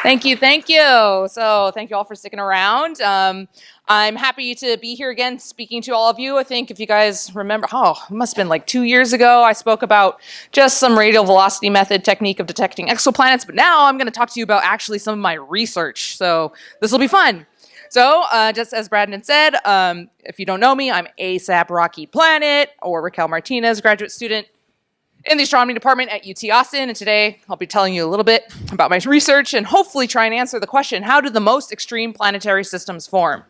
Thank you, thank you. So thank you all for sticking around. I'm happy to be here again speaking to all of you. I think if you guys remember, it must have been like 2 years ago, I spoke about just some radial velocity method technique of detecting exoplanets, but now I'm going to talk to you about actually some of my research. So this will be fun. So just as Brandon said, if you don't know me, I'm ASAP Rocky Planet, or Raquel Martinez, graduate student in the astronomy department at UT Austin, and today I'll be telling you a little bit about my research and hopefully try and answer the question, how do the most extreme planetary systems form?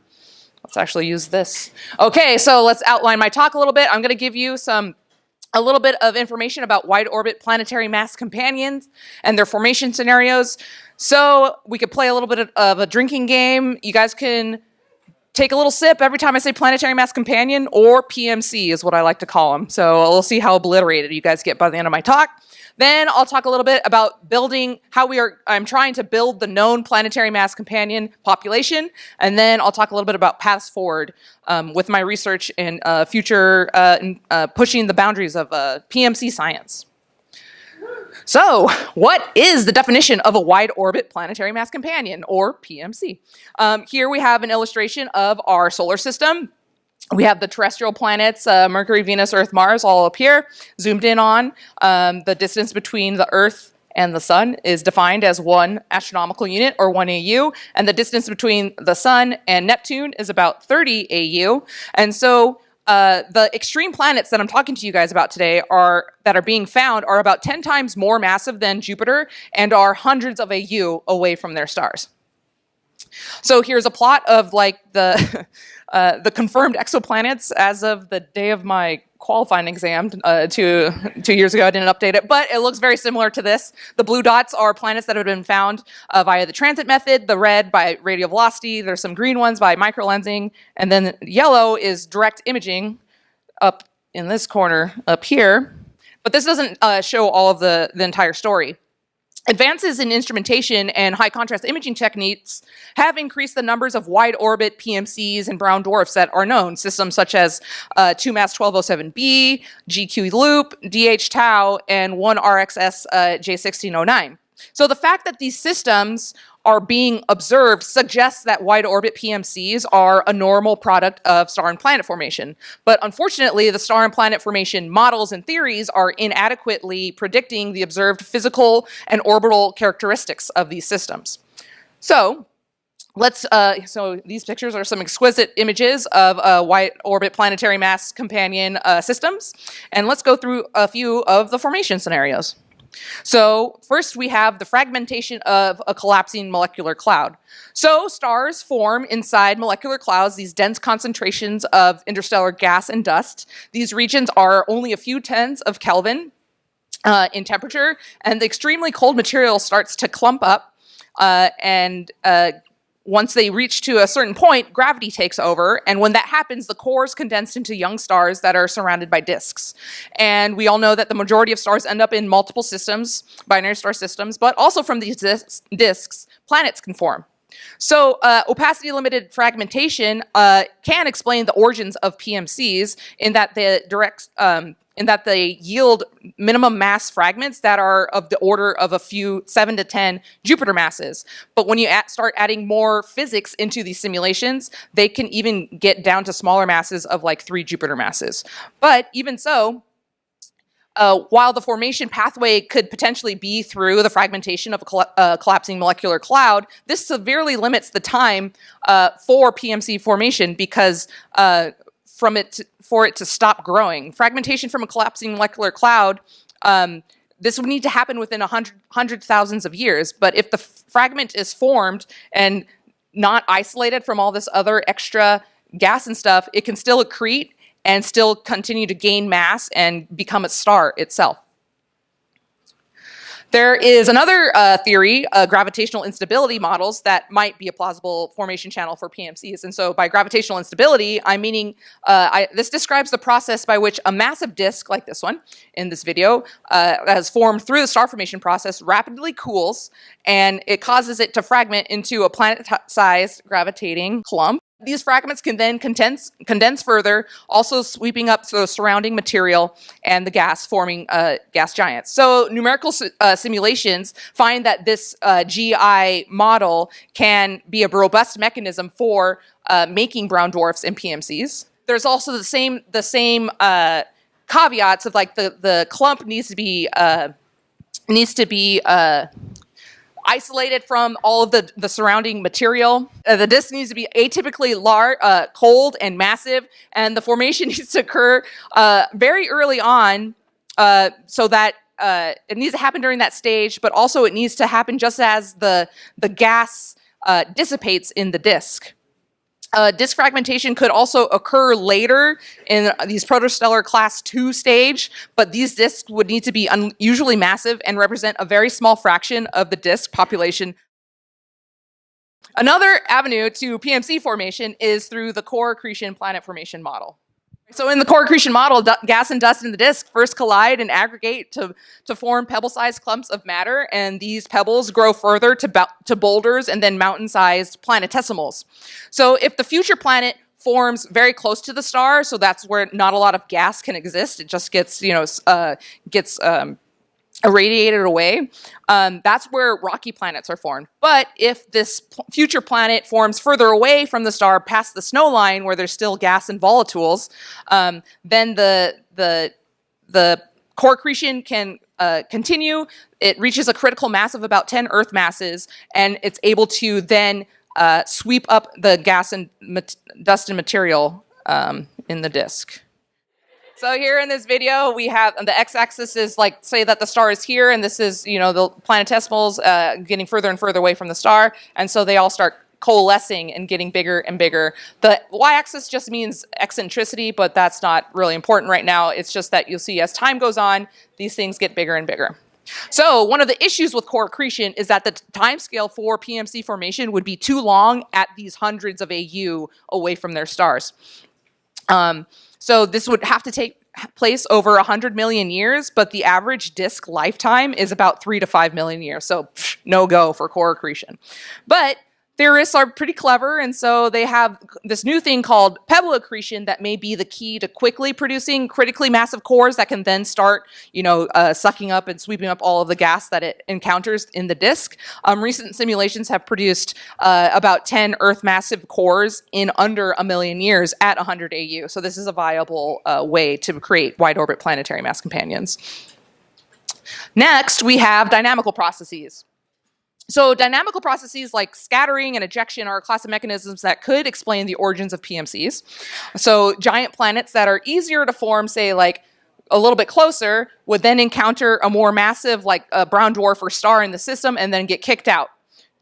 Let's actually use this. Okay, so let's outline my talk a little bit. I'm going to give you a little bit of information about wide orbit planetary mass companions and their formation scenarios. So we could play a little bit of a drinking game. You guys can take a little sip every time I say planetary mass companion, or PMC is what I like to call them. So we'll see how obliterated you guys get by the end of my talk. Then I'll talk a little bit about building I'm trying to build the known planetary mass companion population. And then I'll talk a little bit about paths forward with my research and future pushing the boundaries of PMC science. So, what is the definition of a wide orbit planetary mass companion, or PMC? Here we have an illustration of our solar system. We have the terrestrial planets, Mercury, Venus, Earth, Mars, all up here, zoomed in on. The distance between the Earth and the Sun is defined as 1 astronomical unit, or 1 AU, and the distance between the Sun and Neptune is about 30 AU. And so the extreme planets that I'm talking to you guys about today that are being found are about 10 times more massive than Jupiter and are hundreds of AU away from their stars. So here's a plot of like the confirmed exoplanets as of the day of my qualifying exam 2 years ago. I didn't update it, but it looks very similar to this. The blue dots are planets that have been found via the transit method, the red by radial velocity, there's some green ones by microlensing, and then yellow is direct imaging up in this corner up here. But this doesn't show all of the entire story. Advances in instrumentation and high contrast imaging techniques have increased the numbers of wide orbit PMCs and brown dwarfs that are known. Systems such as 2MASS 1207b, GQ Loop, DH Tau, and 1RXS J1609. So the fact that these systems are being observed suggests that wide orbit PMCs are a normal product of star and planet formation. But unfortunately, the star and planet formation models and theories are inadequately predicting the observed physical and orbital characteristics of these systems. So so these pictures are some exquisite images of wide orbit planetary mass companion systems. And let's go through a few of the formation scenarios. So first we have the fragmentation of a collapsing molecular cloud. So stars form inside molecular clouds, these dense concentrations of interstellar gas and dust. These regions are only a few tens of Kelvin in temperature, and the extremely cold material starts to clump up once they reach to a certain point, gravity takes over, and when that happens, the core is condensed into young stars that are surrounded by disks. And we all know that the majority of stars end up in multiple systems, binary star systems, but also from these disks, planets can form. So opacity-limited fragmentation can explain the origins of PMCs in that they yield minimum mass fragments that are of the order of a few 7 to 10 Jupiter masses. But when you start adding more physics into these simulations, they can even get down to smaller masses of like 3 Jupiter masses. But even so, while the formation pathway could potentially be through the fragmentation of a collapsing molecular cloud, this severely limits the time for PMC formation because for it to stop growing. Fragmentation from a collapsing molecular cloud, this would need to happen within hundred thousands of years. But if the fragment is formed and not isolated from all this other extra gas and stuff, it can still accrete and still continue to gain mass and become a star itself. There is another theory, gravitational instability models, that might be a plausible formation channel for PMCs. And so by gravitational instability, I'm meaning, this describes the process by which a massive disk, like this one in this video, has formed through the star formation process, rapidly cools, and it causes it to fragment into a planet-sized gravitating clump. These fragments can then condense further, also sweeping up the surrounding material and the gas, forming gas giants. So numerical simulations find that this GI model can be a robust mechanism for making brown dwarfs and PMCs. There's also the same caveats of like the clump needs to be isolated from all of the surrounding material. The disk needs to be atypically large, cold, and massive, and the formation needs to occur very early on, so that it needs to happen during that stage, but also it needs to happen just as the gas dissipates in the disk. Disk fragmentation could also occur later in these protostellar class 2 stage, but these disks would need to be unusually massive and represent a very small fraction of the disk population. Another avenue to PMC formation is through the core accretion planet formation model. So in the core accretion model, gas and dust in the disk first collide and aggregate to form pebble-sized clumps of matter, and these pebbles grow further to boulders and then mountain-sized planetesimals. So if the future planet forms very close to the star, so that's where not a lot of gas can exist, it just gets, irradiated away, that's where rocky planets are formed. But if this future planet forms further away from the star, past the snow line, where there's still gas and volatiles, then the core accretion can continue. It reaches a critical mass of about 10 Earth masses, and it's able to then sweep up the gas and dust and material in the disk. So here in this video, we have the x-axis is like, say that the star is here, and this is, the planetesimals getting further and further away from the star, and so they all start coalescing and getting bigger and bigger. The y-axis just means eccentricity, but that's not really important right now. It's just that you'll see as time goes on, these things get bigger and bigger. So one of the issues with core accretion is that the timescale for PMC formation would be too long at these hundreds of AU away from their stars. So this would have to take place over 100 million years, but the average disk lifetime is about 3 to 5 million years. So no go for core accretion. But theorists are pretty clever, and so they have this new thing called pebble accretion that may be the key to quickly producing critically massive cores that can then start, sucking up and sweeping up all of the gas that it encounters in the disk. Recent simulations have produced about 10 Earth massive cores in under 1 million years at 100 AU. So this is a viable way to create wide orbit planetary mass companions. Next, we have dynamical processes. So dynamical processes like scattering and ejection are a class of mechanisms that could explain the origins of PMCs. So giant planets that are easier to form, say like a little bit closer, would then encounter a more massive, like a brown dwarf or star in the system, and then get kicked out.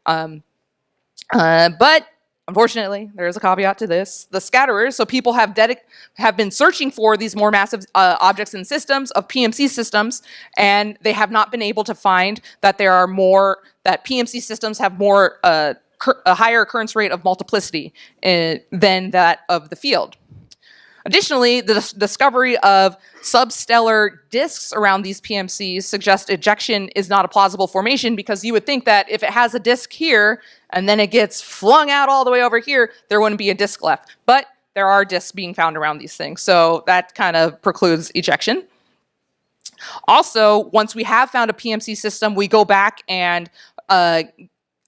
But unfortunately, there is a caveat to this. The scatterers, so people have been searching for these more massive objects in systems of PMC systems, and they have not been able to find that that PMC systems have more a higher occurrence rate of multiplicity than that of the field. Additionally, the discovery of substellar disks around these PMCs suggests ejection is not a plausible formation, because you would think that if it has a disk here and then it gets flung out all the way over here, there wouldn't be a disk left. But there are disks being found around these things, so that kind of precludes ejection. Also, once we have found a PMC system, we go back and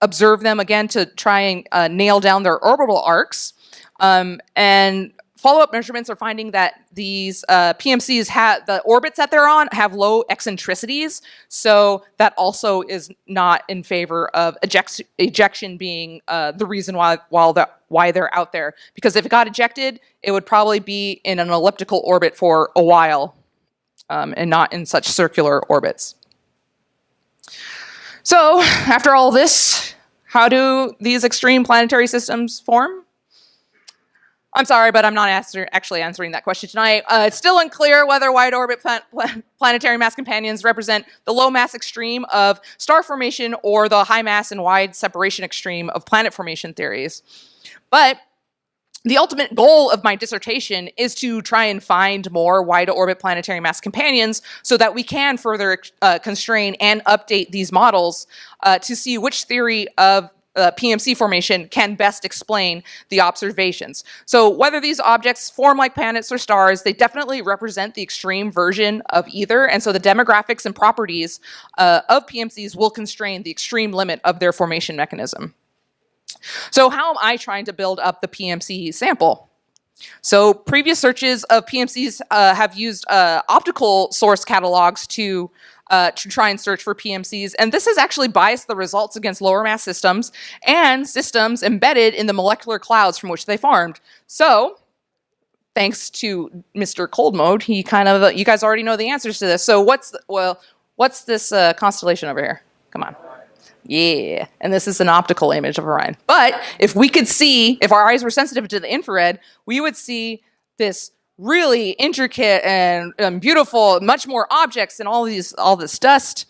observe them again to try and nail down their orbital arcs. And follow-up measurements are finding that these PMCs the orbits that they're on have low eccentricities, so that also is not in favor of ejection being the reason why they're out there. Because if it got ejected, it would probably be in an elliptical orbit for a while, and not in such circular orbits. So, after all this, how do these extreme planetary systems form? I'm sorry, but I'm not actually answering that question tonight. It's still unclear whether wide orbit planetary mass companions represent the low mass extreme of star formation or the high mass and wide separation extreme of planet formation theories. But the ultimate goal of my dissertation is to try and find more wide orbit planetary mass companions so that we can further constrain and update these models to see which theory of PMC formation can best explain the observations. So whether these objects form like planets or stars, they definitely represent the extreme version of either. And so the demographics and properties of PMCs will constrain the extreme limit of their formation mechanism. So how am I trying to build up the PMC sample? So previous searches of PMCs have used optical source catalogs to try and search for PMCs, and this has actually biased the results against lower mass systems and systems embedded in the molecular clouds from which they formed. So, thanks to Mr. Cold Mode, you guys already know the answers to this. So what's this constellation over here? Come on. Yeah, and this is an optical image of Orion. But if we could see, if our eyes were sensitive to the infrared, we would see this really intricate and beautiful, much more objects and all this dust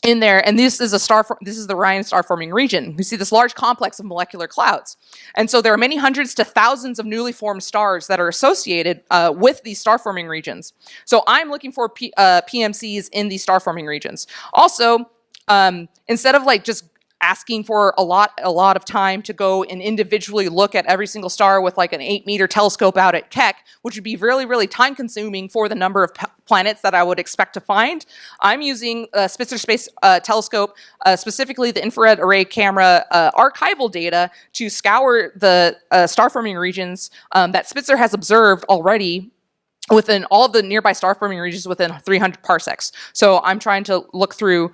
in there. And this is the Orion star forming region. We see this large complex of molecular clouds. And so there are many hundreds to thousands of newly formed stars that are associated with these star forming regions. So I'm looking for PMCs in these star forming regions. Also, instead of like just asking for a lot of time to go and individually look at every single star with like an 8-meter telescope out at Keck, which would be really, really time consuming for the number of planets that I would expect to find, I'm using Spitzer Space Telescope, specifically the infrared array camera archival data to scour the star forming regions that Spitzer has observed already within all of the nearby star forming regions within 300 parsecs. So I'm trying to look through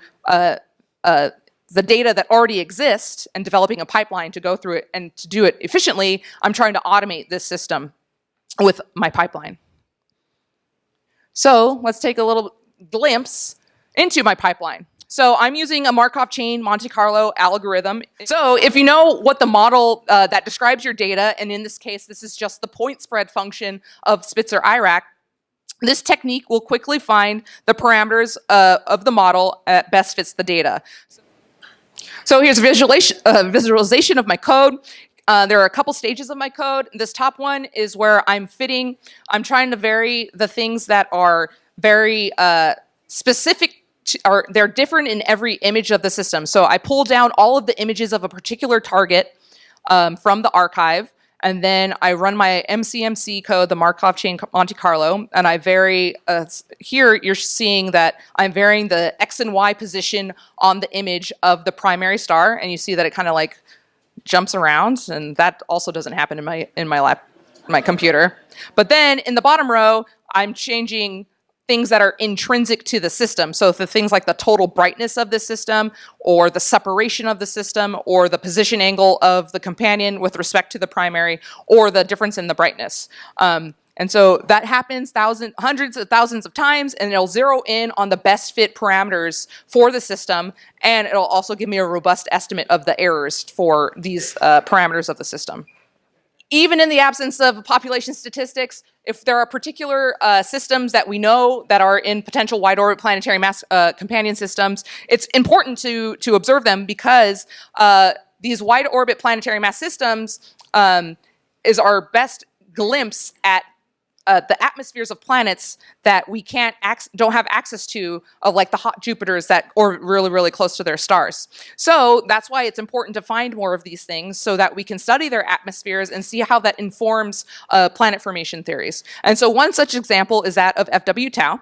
the data that already exists and developing a pipeline to go through it, and to do it efficiently, I'm trying to automate this system with my pipeline. So let's take a little glimpse into my pipeline. So I'm using a Markov chain Monte Carlo algorithm. So if you know what the model that describes your data, and in this case, this is just the point spread function of Spitzer IRAC, this technique will quickly find the parameters of the model that best fits the data. So here's a visualization of my code. There are a couple stages of my code. This top one is where I'm trying to vary the things that are very specific, they're different in every image of the system. So I pull down all of the images of a particular target from the archive, and then I run my MCMC code, the Markov chain Monte Carlo, and I vary, here you're seeing that I'm varying the X and Y position on the image of the primary star, and you see that it kind of like jumps around, and that also doesn't happen in my computer. But then in the bottom row, I'm changing things that are intrinsic to the system. So the things like the total brightness of the system, or the separation of the system, or the position angle of the companion with respect to the primary, or the difference in the brightness. And so that happens hundreds of thousands of times, and it'll zero in on the best fit parameters for the system, and it'll also give me a robust estimate of the errors for these parameters of the system. Even in the absence of population statistics, if there are particular systems that we know that are in potential wide orbit planetary mass companion systems, it's important to observe them, because these wide orbit planetary mass systems is our best glimpse at the atmospheres of planets that we don't have access to, of like the hot Jupiters that orbit really, really close to their stars. So that's why it's important to find more of these things, so that we can study their atmospheres and see how that informs planet formation theories. And so one such example is that of FW Tau.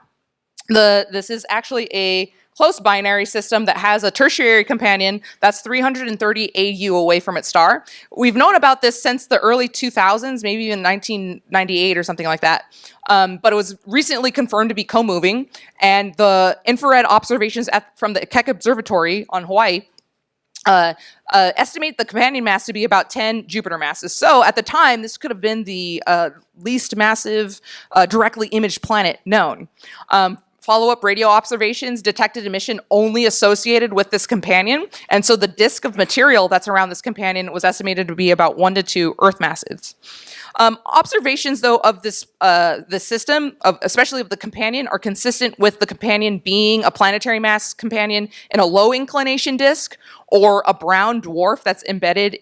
This is actually a close binary system that has a tertiary companion that's 330 AU away from its star. We've known about this since the early 2000s, maybe even 1998 or something like that. But it was recently confirmed to be co-moving, and the infrared observations from the Keck Observatory on Hawaii estimate the companion mass to be about 10 Jupiter masses. So at the time, this could have been the least massive directly imaged planet known. Follow-up radio observations detected emission only associated with this companion, and so the disk of material that's around this companion was estimated to be about 1 to 2 Earth masses. Observations, though, of this system, especially of the companion, are consistent with the companion being a planetary mass companion in a low inclination disk, or a brown dwarf that's embedded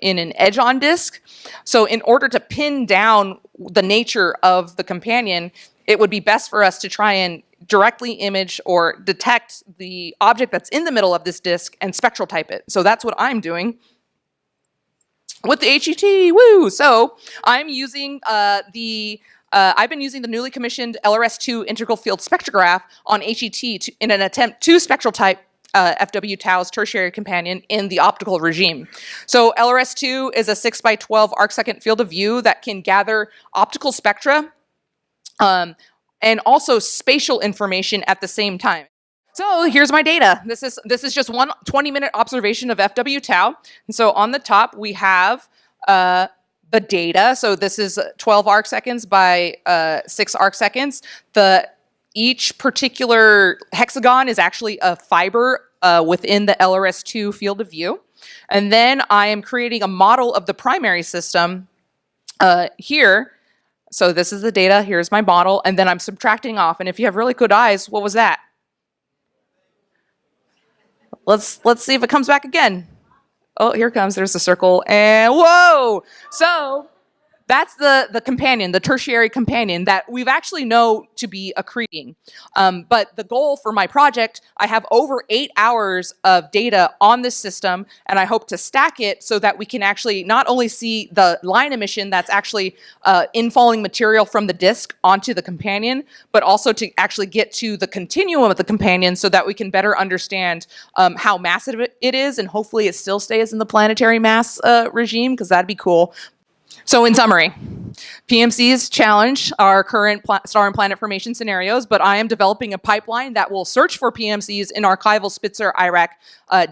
in an edge-on disk. So in order to pin down the nature of the companion, it would be best for us to try and directly image or detect the object that's in the middle of this disk and spectral type it. So that's what I'm doing with the HET. Woo! So I'm using I've been using the newly commissioned LRS2 integral field spectrograph on HET in an attempt to spectral type FW Tau's tertiary companion in the optical regime. So LRS2 is a 6 by 12 arcsecond field of view that can gather optical spectra and also spatial information at the same time. So here's my data. This is just one 20-minute observation of FW Tau. And so on the top we have the data. So this is 12 arc seconds by 6 arc seconds. Each particular hexagon is actually a fiber within the LRS2 field of view. And then I am creating a model of the primary system here. So this is the data, here's my model, and then I'm subtracting off. And if you have really good eyes, what was that? Let's see if it comes back again. Oh, here it comes, there's the circle, and whoa! So that's the companion, the tertiary companion that we've actually know to be accreting. But the goal for my project, I have over 8 hours of data on this system, and I hope to stack it so that we can actually not only see the line emission that's actually infalling material from the disk onto the companion, but also to actually get to the continuum of the companion so that we can better understand how massive it is, and hopefully it still stays in the planetary mass regime, because that'd be cool. So in summary, PMCs challenge our current star and planet formation scenarios, but I am developing a pipeline that will search for PMCs in archival Spitzer IRAC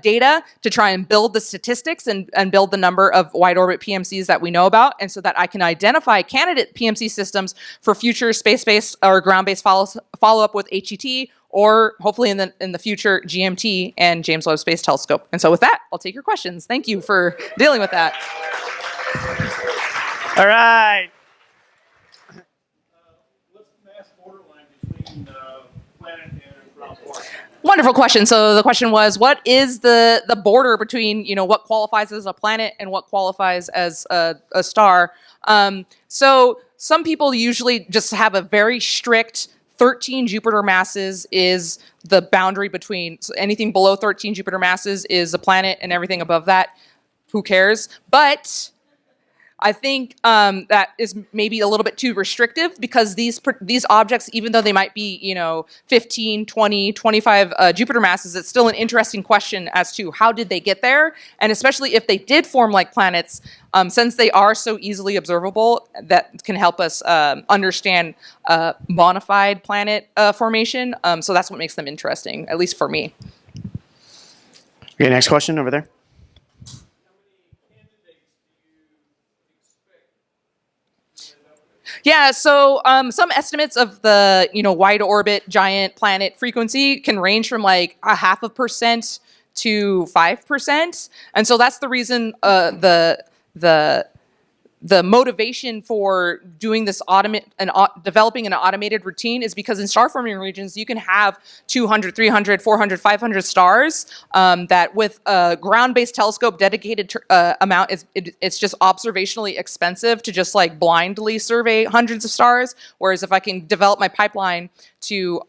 data to try and build the statistics and build the number of wide orbit PMCs that we know about, and so that I can identify candidate PMC systems for future space-based or ground-based follow-up with HET, or hopefully in the future GMT and James Webb Space Telescope. And so with that, I'll take your questions. Thank you for dealing with that. All right. What's the mass borderline between planet and ground force? Wonderful question. So the question was, what is the border between, what qualifies as a planet and what qualifies as a star? So some people usually just have a very strict 13 Jupiter masses is the boundary between, so anything below 13 Jupiter masses is a planet, and everything above that, who cares? But I think that is maybe a little bit too restrictive, because these objects, even though they might be, 15, 20, 25 Jupiter masses, it's still an interesting question as to how did they get there? And especially if they did form like planets, since they are so easily observable, that can help us understand bona fide planet formation. So that's what makes them interesting, at least for me. Okay, next question over there. Yeah, so some estimates of the wide orbit giant planet frequency can range from like 0.5% to 5%, and so that's the reason the motivation for doing this developing an automated routine is because in star forming regions you can have 200, 300, 400, 500 stars that with a ground-based telescope dedicated amount, it's just observationally expensive to just like blindly survey hundreds of stars. Whereas if I can develop my pipeline to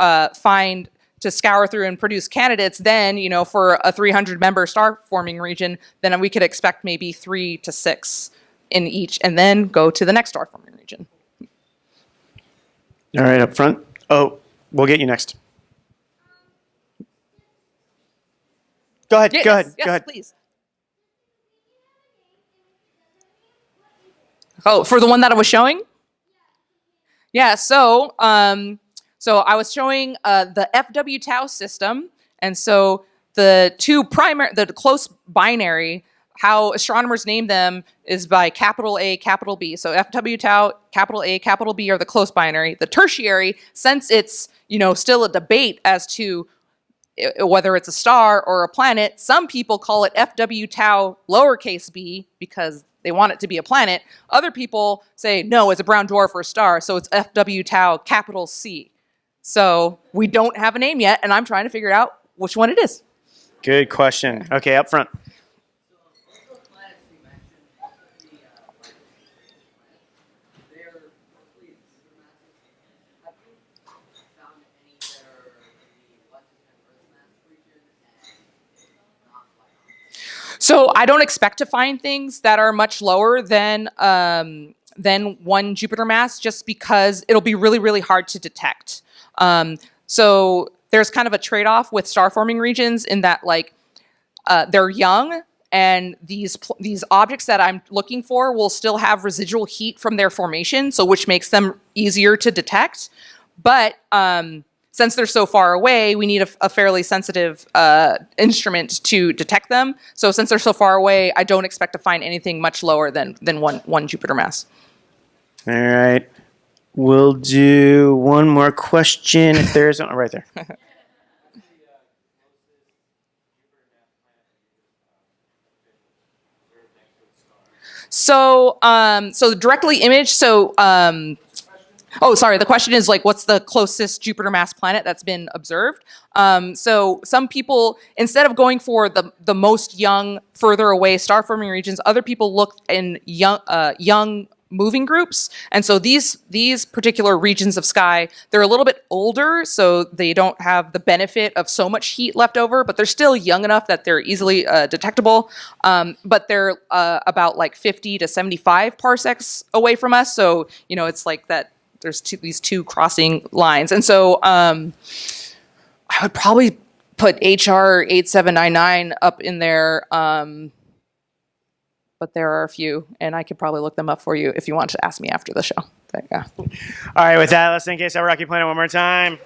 scour through and produce candidates, then for a 300-member star forming region, then we could expect maybe 3 to 6 in each, and then go to the next star forming region. All right, up front. Oh, we'll get you next. Go ahead. Yes, go ahead. yes, Go ahead. Please. Oh, for the one that I was showing? Yeah. So, so I was showing the FW Tau system, and so the close binary, how astronomers name them is by capital A, capital B. So FW Tau, capital A, capital B are the close binary. The tertiary, since it's still a debate as to whether it's a star or a planet, some people call it FW Tau lowercase b because they want it to be a planet. Other people say, no, it's a brown dwarf or a star, so it's FW Tau capital C. So we don't have a name yet, and I'm trying to figure out which one it is. Good question. Okay, up front. So I don't expect to find things that are much lower than 1 Jupiter mass, just because it'll be really, really hard to detect. So there's kind of a trade-off with star-forming regions in that, like, they're young, and these objects that I'm looking for will still have residual heat from their formation, so which makes them easier to detect. But since they're so far away, we need a fairly sensitive instrument to detect them. So since they're so far away, I don't expect to find anything much lower than one Jupiter mass. All right. We'll do one more question if there isn't. Right there. So, so directly imaged. So, oh, sorry. The question is, like, what's the closest Jupiter mass planet that's been observed? So some people, instead of going for the most young, further away star forming regions, other people look in young moving groups. And so these particular regions of sky, they're a little bit older, so they don't have the benefit of so much heat left over, but they're still young enough that they're easily detectable. But they're about like 50 to 75 parsecs away from us. So, you know, it's like that there's these two crossing lines. And so I would probably put HR 8799 up in there. But there are a few, and I could probably look them up for you if you want to ask me after the show. But, yeah. All right, with that, let's thank ASAP Rocky Planet one more time.